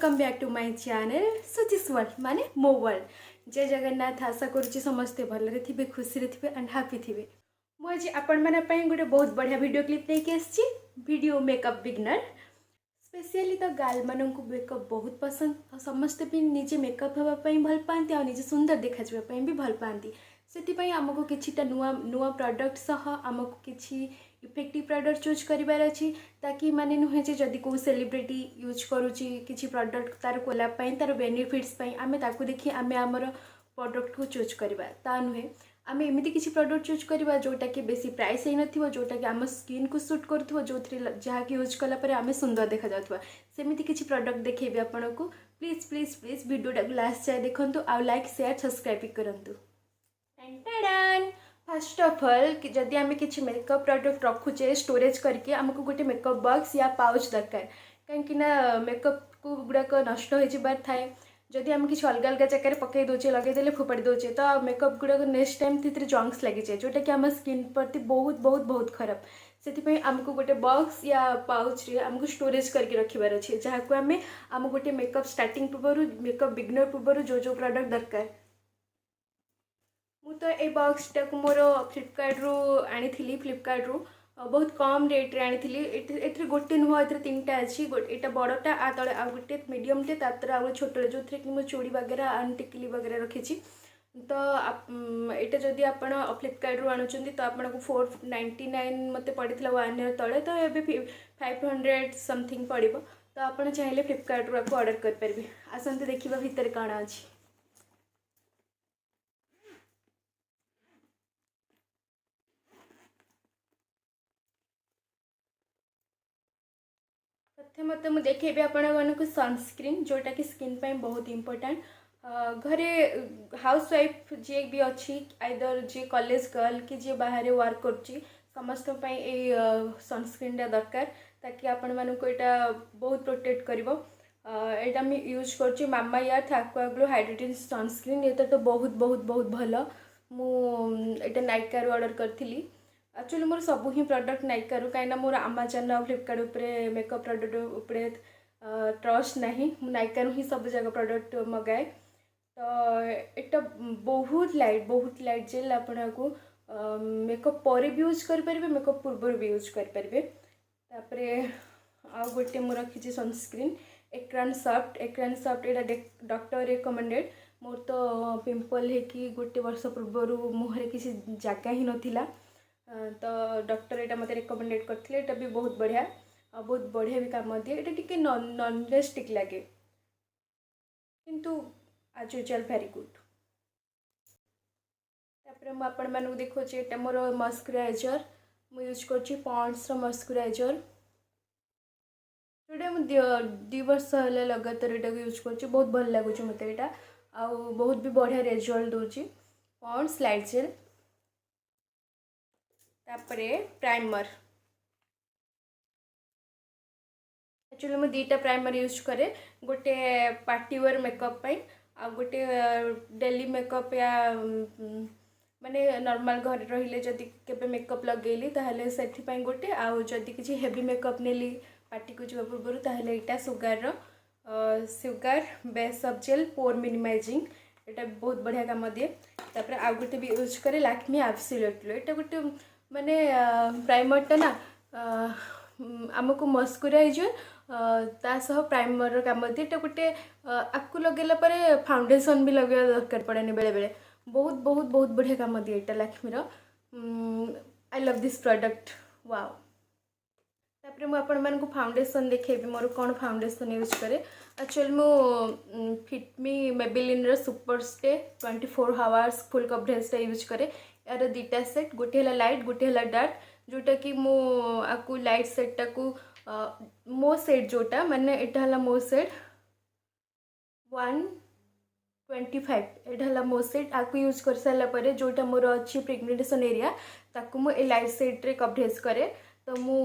Welcome back to my channel Suchi's world माने मो world. जय जगन्नाथ। आशा करुच्ची समस्ते भलरे थे, खुशी थे एंड हैप्पी थे। मुझे आपण माने गोटे बहुत बढ़िया वीडियो क्लिप लेके आसी। वीडियो मेकअप बिगनर स्पेशली तो गार्ल मानक मेकअप बहुत पसंद। समस्ते भी निजे मेकअप होगापी भल पाती आ निजे सुंदर देखापी भी भल पाती। से आमको किछिटा नुआ नुआ प्रॉडक्ट सह आमको किछि इफेक्टिव प्रॉडक्ट चूज करार अच्छी ताकि माने नुहे जदि को सेलिब्रिटी यूज करुच्ची किसी प्रॉडक्ट तार कोलाप तार बेनिफिट्स आम ताकू देखी आम आमर प्रॉडक्ट को चूज करवा ता नुहे आम एमती किसी प्रॉडक्ट चूज करवा जोटा कि बेसी प्राइस ही नथिबो, जोटा कि आम स्किन को सूट करुथबो, जो जहाँकि यूज कला परे आम सुंदर देखा जाउथबा सेमिति किसी प्रॉडक्ट देखेबी आपको। प्लीज प्लीज प्लीज वीडियोटा लास्ट जाए देखंतु आ लाइक शेयर सब्सक्राइब करंतु। फर्स्ट ऑफ ऑल कि जदि आम किसी मेकअप प्रोडक्ट रखुचे स्टोरेज करके आमको गोटे मेकअप बॉक्स या पाउच दरकार कहीं मेकअप को गुड़ाक नष्ट हो थाए। जदि आम किसी अलग अलग जगह पकई दौचे लगेदे फोपाड़ी दौचे तो मेकअप गुड़ाक नेक्स्ट टाइम जंक्स लगी जाए जोटा कि आम स्किन प्रति बहुत बहुत बहुत खराब। से आमको गोटे बॉक्स या पाउच रे आमको स्टोरेज करके रखिबार अच्छे जहाँ को आम गोटे मेकअप स्टार्टिंग पूर्व मेकअप बिगनर पूर्व जो जो प्रोडक्ट दरकार। तो ये बॉक्सटा को मोर फ्लिपकार्ट रू आनी फ्लिपकार्ट रू बहुत कम रेट रे आनी। गोटे नुह ए तीन टा अच्छी यहाँ बड़टा आ तले आ गोटे मीडियम टे तार आ छोटे जो थी कि चूड़ी वगैरह एंड टिकली वगैरह रखी। तो यहाँ जदि आप फ्लिपकार्ट रू आणुचंती तो आपको 499 मत पड़ा 1 ईयर तले तो ये 500 समथिंग पड़ो। तो आप चाहिए फ्लिपकार्ट रू ऑर्डर करेंगे। आसते देखा भितर कौन अच्छी। प्रथम तो मुझे देखेबी आपको सनस्क्रीन जोटा कि स्किन पे बहुत इम्पोर्टेंट। घरे हाउस वाइफ जी भी अच्छी आइदर जी कॉलेज गर्ल कि जी बाहर वर्क कर समस्त सनस्क्रीनटा दरकार ताकि आपण मानक यहाँ बहुत प्रोटेक्ट कर। यहाँ मुझे यूज कर मामा अर्थ एक्वा ग्लो हाइड्रेटिंग सनस्क्रीन ये तो बहुत बहुत बहुत भल। मुझे नाइका ऑर्डर करी। एक्चुअली मोर सब ही प्रोडक्ट नाइका रू कहीं मोर आमाजन और फ्लिपकार्ट उपरे मेकअप प्रोडक्ट उपरे ट्रस्ट नहीं। नाइका रू ही सब जगह प्रोडक्ट मगाए। तो यहाँ बहुत लाइट जेल आपको मेकअप पर भी यूज करेंगे, मेकअप पूर्व भी यूज करेंगे। आ गोटे मुझे रखी सनस्क्रीन एक्रान सॉफ्ट यहाँ डॉक्टर रिकमेंडेड। मोर तो पिंपल है गोटे वर्ष पूर्व मुहर किसी जगह ही नाला तो डॉक्टर यहाँ मत रिकमेंडेड करते। यहाँ भी बहुत बढ़िया बहुत बढ़िया भी काम दिए। यहाँ टी नॉन स्टिक लगे किंतु आज यूजुअल वेरी गुड। तापर मुझे देखो ये मोर मॉइस्चराइजर मुझे यूज कर पॉन्ड्स मॉइस्चराइजर जोटा मुझे 2 वर्ष है लगातार यहाँ यूज कर बहुत भल लगुच मत यहाँ आ बहुत भी बढ़िया रिजल्ट दूची। पॉन्ड्स लाइट जेल तापरे प्राइमर एक्चुअली मुझे 2टा प्राइमर यूज करे गोटे पार्टी वेयर मेकअप आ गोटे डेली मेकअप या माने नॉर्मल घर रहिले जदि केबे मेकअप लगेली ताहले सेथि गोटे आ जदि किछि हेवी मेकअप नेली पार्टी को जब पूर्व ताहले एटा sugar base of gel pore minimizing एटा बहुत बढ़िया काम दिए। तापर आ गोटे भी यूज करे लैक्मे एब्सोल्यूट ग्लो एटा गोटे माने प्राइमरटा ना आमको मॉइस्चराइजर तासह प्राइमर काम दिए। एटा गोटे आपको लगेला परे फाउंडेशन भी लगे दरकार पड़ेनि बेले बेले बहुत बहुत बहुत बढ़िया काम दिए यहाँ लैक्मेर। I love this product wow. तापर मुझे फाउंडेशन देखेबी मोर कौन फाउंडेशन यूज करे। एक्चुअली मु Fit Me Maybelline Super Stay 24 hours full coverage use करे। यार 2टा सेट गोटे है लाइट गोटे है डार्क जोटा कि मुझे लाइट सेटा को मो सेट जोटा माने एटा है मो सेट 125 एटा मो सेट आपको यूज कर सारापर जोटा मोर अच्छी पिगमेंटेशन एरिया ताकू मु लाइट सेट रे कवरेज करे। तो मु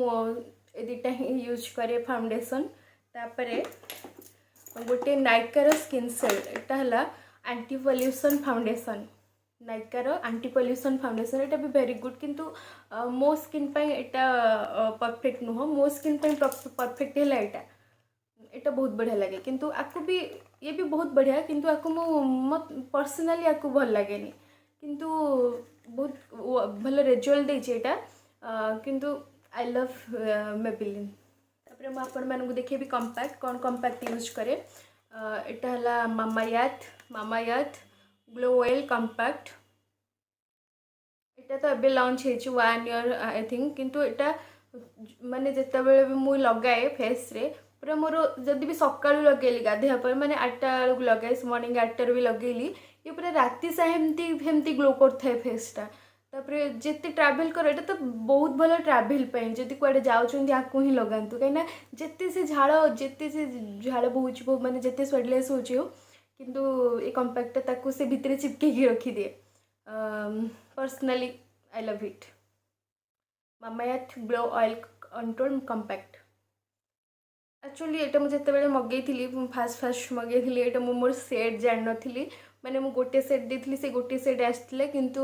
2टा ही यूज करे फाउंडेशन। तापरे गोटे नाइकार स्किन सेट एटा है एंटी पॉल्यूशन फाउंडेशन नाइकार एंटी पॉल्यूशन फाउंडेशन यहाँ भी वेरी गुड किंतु मो स्किन यहाँ परफेक्ट नुह मो स्किन परफेक्ट है यहाँ एटा बहुत बढ़िया लगे किंतु आपको भी ये भी बहुत बढ़िया किंतु आपको मत पर्सनाली आपको भल लगे किंतु बहुत भल रिजल्ट देछि एटा किंतु आई लव मेबिलिन तापर मु आपण मानकु देखेबी कंपैक्ट कौन कंपैक्ट यूज करे एटा हला मामायार्थ ग्लो ऑयल कंपैक्ट एटा तो एबे लॉन्च हेछि 1 ईयर आई थिंक किंतु एटा माने जेते बेले भी मु लगाए फेस रे पूरा मोर जदि भी सकाळु लगेली गाधेया पर माने 8टा बेलू लगाए मॉर्निंग 8टा भी लगेली ये पूरा राति सा हेमती ग्लो करथाय फेसटा तापर जिते ट्रावेल कर एटा तो बहुत भल ट्रावेल पे जदि कुआडे जाउछन आकु ही लगांतु कहीं जिते से झाड़ बोहुची माने जिते स्वेटलेस होची हो किंतु ये कंपैक्ट ताकू से भितर चिपके रखी दिए personally I love it Mamaearth glow oil control compact actually एटा मुझे जिते मगेली फास्ट मगेली एटा मोर सेट जान नी मैंने मुझे गोटे सेट देती से गोटे सेट आसते किंतु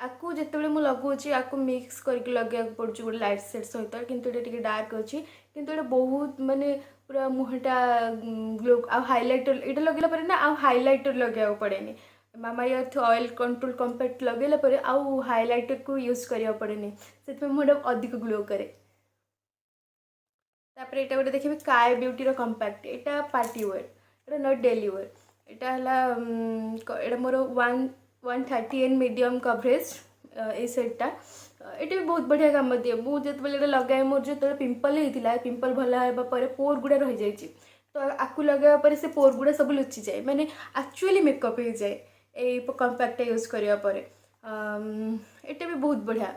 आपको जिते मुझे लगुच आपको मिक्स करके लगे पड़े गोटे लाइट सेट सहित किंतु ये डार्क अच्छी किंतु ये बहुत माने पूरा मुहटा ग्लो आ हाइलाइटर ये लगेला पर ना आ हाइलाइटर लगे पड़े मामाअर्थ ऑयल कंट्रोल कंपैक्ट लगेला आउ हाइलाइटर को यूज करा पड़े से मुझे अधिक ग्लो करे तापर एटा गोटे देखिए काय beauty compact Etah party wear Etah not daily wear एटा हला एटा मोर 130 मीडियम कवरेज ए सेटटा एटा भी बहुत बढ़िया काम दिए मुझे जो लगाए मोर जो पिंपल होता पिंपल भल होगा पोर गुड़ा रही जाए तो आपको लगे पर से पोर गुड़ा सब लुचि जाए मैंने एक्चुअली मेकअप हो जाए ये कंपैक्ट यूज करिया परे एटा भी बहुत बढ़िया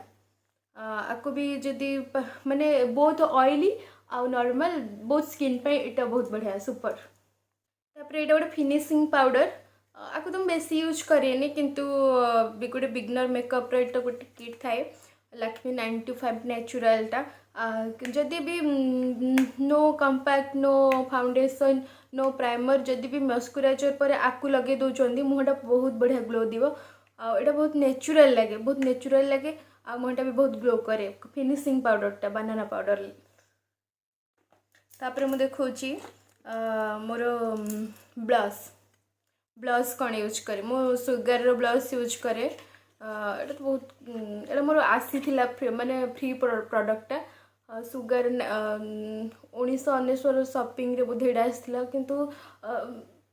आपको भी जदि माने बहुत ऑयली आ नॉर्मल बहुत स्किन पे एटा बहुत बढ़िया सुपर तापर एटा गोटे फिनिशिंग पाउडर आपको तो बेसी यूज करेनि किंतु गोटे बिगनर मेकअप एटा गोटे किट थाए लक्ष्मी 925 नेचुरलटा जदि भी no compact no foundation no primer जदि भी मॉइस्चराइजर पर आपको लगे दौरान मुहटा बहुत बढ़िया ग्लो दिवो एटा बहुत नेचुरल लगे आ मुहटा भी बहुत ग्लो करे फिनिशिंग पाउडरटा बनाना पाउडर तापर मु देखौची मोर ब्लश कौन यूज करे मो सुगर रो ब्लश यूज करे एटा तो बहुत एटा मोर आसी थिला माने फ्री प्रोडक्टटा सुगर 1999 शॉपिंग रे बोधे एटा आसला किंतु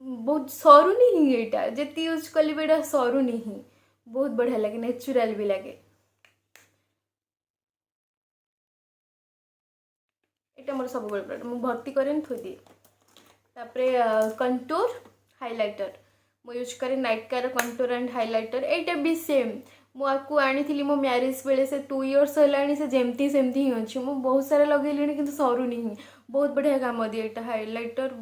बहुत सरुनी ही एटा जेती यूज कली बेटा सरुनी ही बहुत बढ़िया लगे नेचुरल भी लगे एटा मोर सब प्रोडक्ट मु भर्ती करें थोई दिए तापरे कंटूर हाइलाइटर मु यूज करे नाइका कंटूर एंड हाइलाइटर एटा भी सेम मुझे आनी मो मैरिज बेले से 2 इयर्स है से जमती सेमती ही अच्छी मुझे बहुत सारा लगे कि सरुनी ही बहुत बढ़िया काम दिए यहाँ हाइलाइटर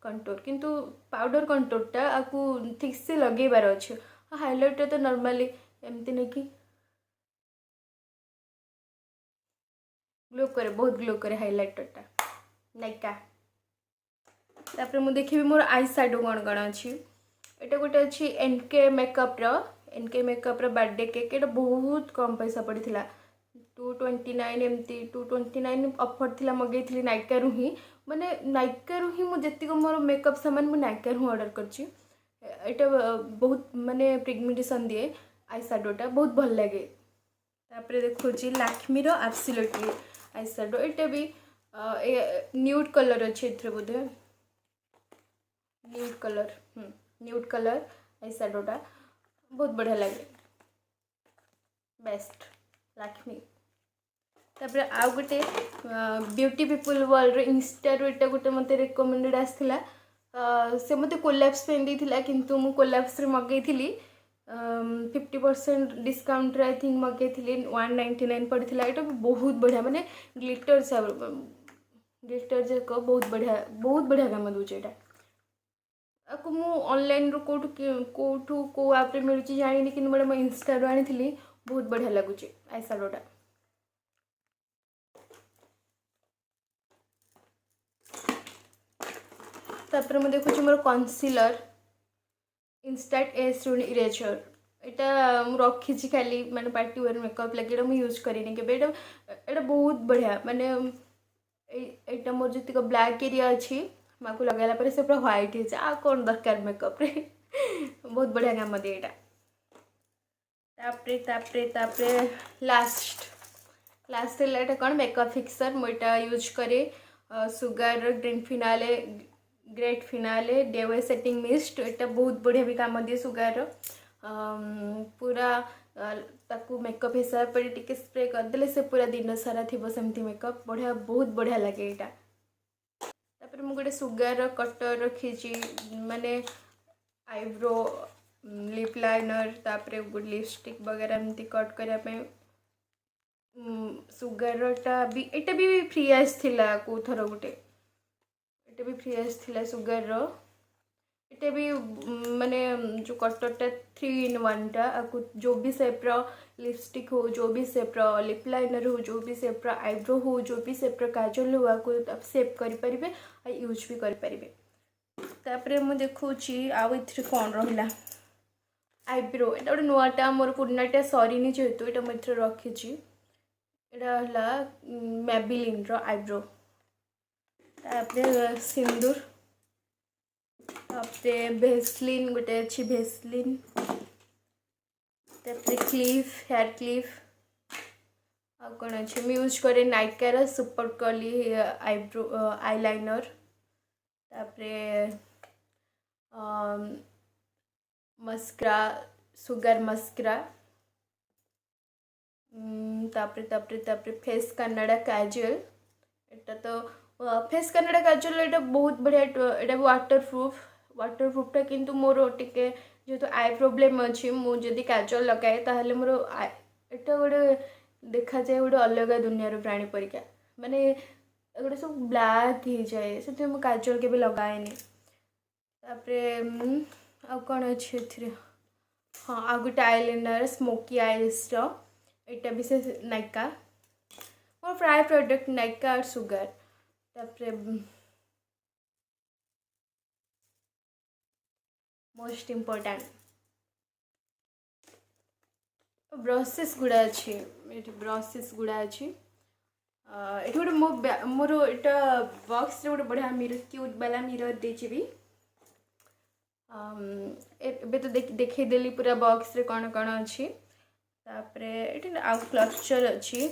कंटूर किंतु पाउडर कंटूरटा आपको ठीक से लगेबार अच्छे हाइलाइटर तो नॉर्मली एमती नहीं कि ग्लो करे बहुत ग्लो करे हाइलाइटरटा नाइका तापर मु देखिबी मोर आई शैडो कौन अच्छी एटा गोटे अच्छी एनके मेकअप बर्थडे केक एटा बहुत कम पैसा पड़ता 229 एमती 229 ऑफर थिला मगेइथली नाइका रु ही माने नाइका रु ही मु जत्तिक मोर मेकअप सामान मु नाइका रु ऑर्डर करछि एटा बहुत माने पिगमेंटेशन दिए आई शैडोटा बहुत भल लगे तापर देखोछि लक्ष्मी रो एब्सोल्युटली आई शैडो एटा भी न्यूड कलर अच्छे एथरे बोधे न्यूड कलर आई शैडोटा बहुत बढ़िया लगे बेस्ट लक्ष्मी तापर आउ गोटे ब्यूटी पीपल वर्ल्ड इंस्टा एटा गोटे मत रिकमेंडेड आसला से मत कोलैप्स पे देइथिला किंतु मु कोलैप्स रे मगेइथिली 50% डिस्काउंट आई थिंक मगेइथिली 199 पड़ता एटा बहुत बढ़िया माने ग्लिटर जाक बहुत बढ़िया काम दूचे एटा आपको मु ऑनलाइन रो कोठू को ऐप रे मिलुची जानिनी कि मैं इंस्टा रो आनी बहुत बढ़िया लगुच आई शैडोटा तापर मैं देखुची मोर कन्सीलर इंस्टेंट एज इरेजर एटा मु रखी खाली माने पार्टी वेयर मेकअप लगे एटा मु यूज करिनी के एटा बहुत बढ़िया माने एटा मोर जतिक ब्लैक एरिया अच्छी माँ को लगाला पर से पूरा व्हाइट हो जाए आ कौन दरकार मेकअप रे बहुत बढ़िया काम दिए यहाँ तापरे तापरे तापरे लास्ट है कौन मेकअप फिक्सर मुझे यूज करे सुगार ग्रेट फिनाले डे वे सेटिंग मिस्ट यहाँ बहुत बढ़िया भी काम दिए सुगार पूरा ताकू मेकअप हिसाब पर टिके स्प्रे करदे से पूरा दिन सारा थी सेमती मेकअप बढ़िया बहुत बढ़िया लगे यहाँ तापर मुझे गोटे सुगार कटर रखी माने आईब्रो लिप लाइनर तापर गोटे लिपस्टिक वगैरह एमती कट करने सुगारटा भी एटा भी फ्री आसला कौ थर गोटे एटा भी फ्री आसला सुगार एटा भी माने जो कटरटा 3 in 1 टा आपको जो भी सेप्र लिपस्टिक हो जो भी सेप्र लिप लाइनर हो जो भी सेप्र आईब्रो हो जो भी सेप्र काजल हो आपको आप सेव करें यूज भी करें तापर मुझे देखुची आउ इथरे कौन रहा आईब्रो एटा गोटे नुआटा मोर पुरानाटा सरीनी जेहेतु ये मुझे रखी यहाँ मैबिलिन आईब्रो तापर सिंदूर तापर भेसलिन गोटे अच्छी भेसलिन तापर क्लिफ हेयर क्लिफ आ कौन अच्छे मैं यूज करे नाइकार सुपर कर्ली आईब्रो आईलाइनर तापर मस्करा सुगार मस्करा तापर तापर तापर फेस कनाडा काजल एटा तो फेस कनाडा काजल एटा बहुत बढ़िया एटा वाटरप्रूफटा किंतु मोर टिके जेहेतु आई प्रोब्लेम अच्छी मुझे काजल लगाए ताहले मोर एटा गोटे देखा जाए गोटे अलग दुनिया प्राणी परिका माने गोटे सब ब्लैक हो जाए से मुझे काजल के लगाएनि तापर आ कौन अच्छे हाँ आ गोटे आईलाइनर स्मोकी आईज यहाँ भी से नायका मोर प्राय प्रोडक्ट नायका और सुगार तापर मोस्ट इम्पोर्टाट ब्रशेस गुड़ा अच्छी ब्रशेस गुड़ा अच्छी ये गोटे मोर यहाँ बॉक्स रे गोटे बढ़िया मिरर क्यूट वाला मिरर देची भी एबे तो देखेदेली पूरा बॉक्स रे कौन कौन अच्छी तापर ये आउ क्लचर अच्छी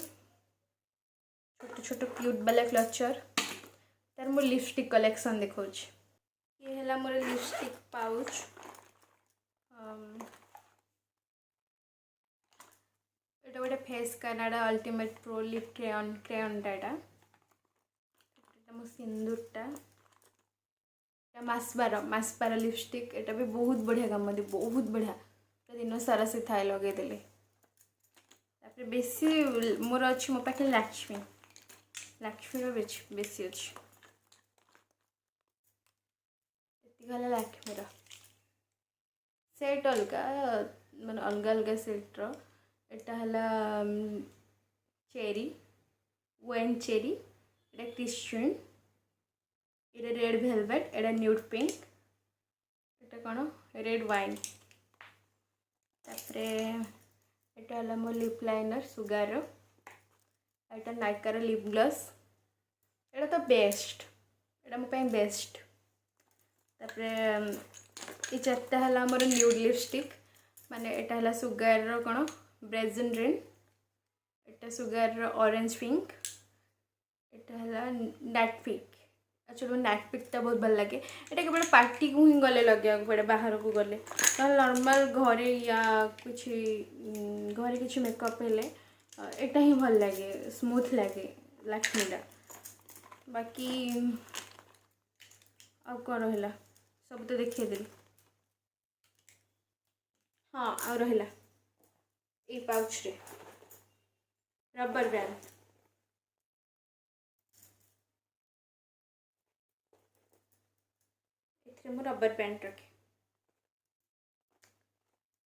छोट छोट क्यूट वाला क्लचर तार मोर लिपस्टिक कलेक्शन देखा ये है मोर लिपस्टिक पाउच ये गोटे Faces Canada Ultimate Pro Lip क्रेयनटा मो सिंदूरटा मास्पारा लिपस्टिक एटा भी बहुत बढ़िया काम दी बहुत बढ़िया दिन सारा से थाए लगेदेले तापर बेसी मोर अच्छी मो पाखे लक्ष्मी बेसी अच्छी गला लक्ष्मी सेट अलग मान अलग अलग सेट्र यहाँ चेरी वेन चेरी ये क्रिश्चियन ये रेड वेलवेट एटा न्यूड पिंक एटा कौन रेड वाइन तापर एटा है मो लिप लाइनर सुगार एटा नायकार लिप ग्लॉस एटा तो बेस्ट एटा मो पाई बेस्ट तापर ये चार्टा है मोर न्यूड लिपस्टिक माने एटा है सुगार कौन ब्रेजन रेन एटा सुगार ऑरेंज पिंक एटा है नैट पिंक एक्चुअली नैट पिकटा बहुत भल लगे ये केवल पार्टी को ही गले लगे पड़े बाहर को गले ना नॉर्मल घरे या कुछ घरे किसी मेकअप हेले एटा ही भल लगे स्मूथ लगे लक्ष्मीटा बाकी आ कौन रहा सब तो देखिए हाँ आ रहा ये पाउच रे रबर बैंड मु रबर बैंड रखे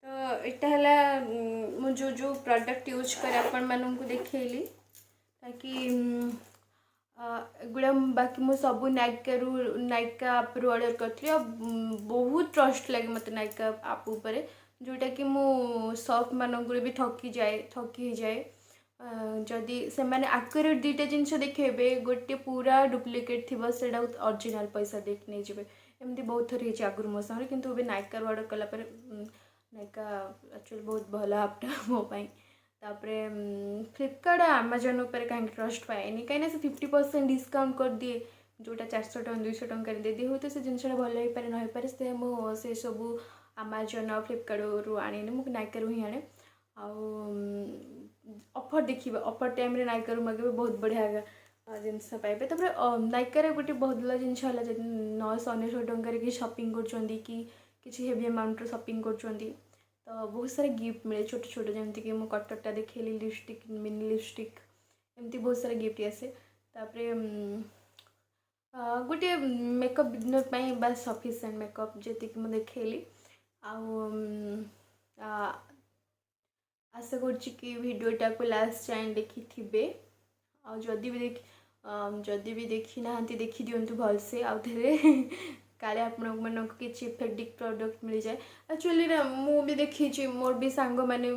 तो यहाँ है जो जो प्रोडक्ट यूज कर आपण मानू देखली ताकि गुड़ा बाकी मुझे सब नायका आप ऑर्डर करी बहुत ट्रस्ट लगे मत नायका आप जोटा कि मु शॉप मानक भी ठकी जाए जदि से मैंने आक्यूरेट दुईटा जिनस देखेबे गोटे पूरा डुप्लिकेट थी से ओरिजिनल पैसा देख नहीं जाए एमती बहुत थर होती आगुरी मो सागर कितु ए नायका ऑर्डर कलापर नायका एक्चुअली बहुत भल आपटा मोपाई तापरे फ्लिपकार्ट आमाजन उपर कहीं ट्रस्ट पाएनि कहीं से 50% डिस्काउंट कर दिए जोटा 400 टଙ୍କା 200 टଙ୍କା दे दिए हुए से जिनसा भल हो पारे न पारे से सब आमाजन फ्लिपकार्ट रू आने मुझे नायका ही आने ऑफर देखिए ऑफर टाइम रे नायका रू मगे बहुत बढ़िया जिनस पाइबे तापर नायका रे गोटे बहुत भल जिनस है 999 टଙ୍କା कि शॉपिंग कर हेवी अमाउंट शॉपिंग कर तो बहुत सारा गिफ्ट मिले छोट छोट जमीक कि कटरटा देखली लिपस्टिक मिनी लिपस्टिक एमती बहुत सारा गिफ्ट आसे तापरे गोटे मेकअप बिजनेस बस सफिशिएंट मेकअप जी मुझे देखली आशा कि वीडियोटा को लास्ट जाए देखी थे जदि भी देखी ना देखी दिंतु भलसे आउ थे काले आपण किसी इफेक्टिव प्रोडक्ट मिल जाए एक्चुअली ना मु भी देखी मोर भी सांग मैंने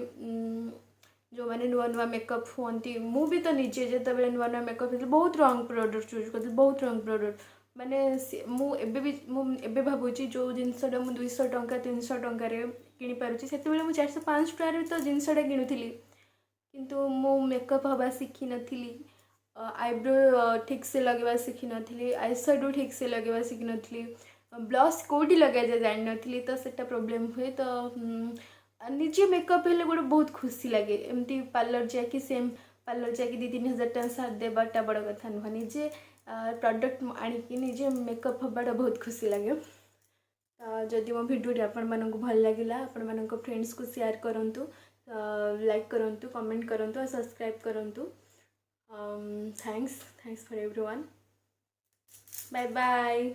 जो मैंने नुआ नुआ मेकअप हुई मु भी तो निजे जो नुआ नुआ मेकअप बहुत रंग प्रोडक्ट यूज कर बहुत रंग प्रोडक्ट माने मुझे भावुँ जो जिनसा मुझे 200 टଙ୍କା 300 ଟଙ୍କାରେ କିଣିପାରୁଛି ସେତେବେଳେ ମୁଁ 400-500 ଟଙ୍କାରେ ତ ଜିନିଷଟା କିଣୁଥିଲି କିନ୍ତୁ ମୁଁ मेकअप हवा शिखी नथिली आईब्रो ठीक से लगेवा शिखी नथिली आई शेडो ठीक से लगेवा शिखी नथिली ब्लश कौटी लगे जाए जान नथिली तो सेटा प्रॉब्लम हुए तो निजे मेकअप हेले गोटे बहुत खुशी लगे एमती पार्लर जाकि सेम पार्लर जाकि 2-3 हज़ार टଙ୍କା साथ देवाटा बड़ कथा नुह निजे प्रोडक्ट आणिकी निजे मेकअप हवाटा बहुत खुशी लगे जदि मो भिडियो आपण मानक भल लगिला आपण मानक फ्रेंड्स को शेयर करंतु लाइक करंतु कमेंट करंतु और सब्सक्राइब करंतु thanks for everyone bye bye.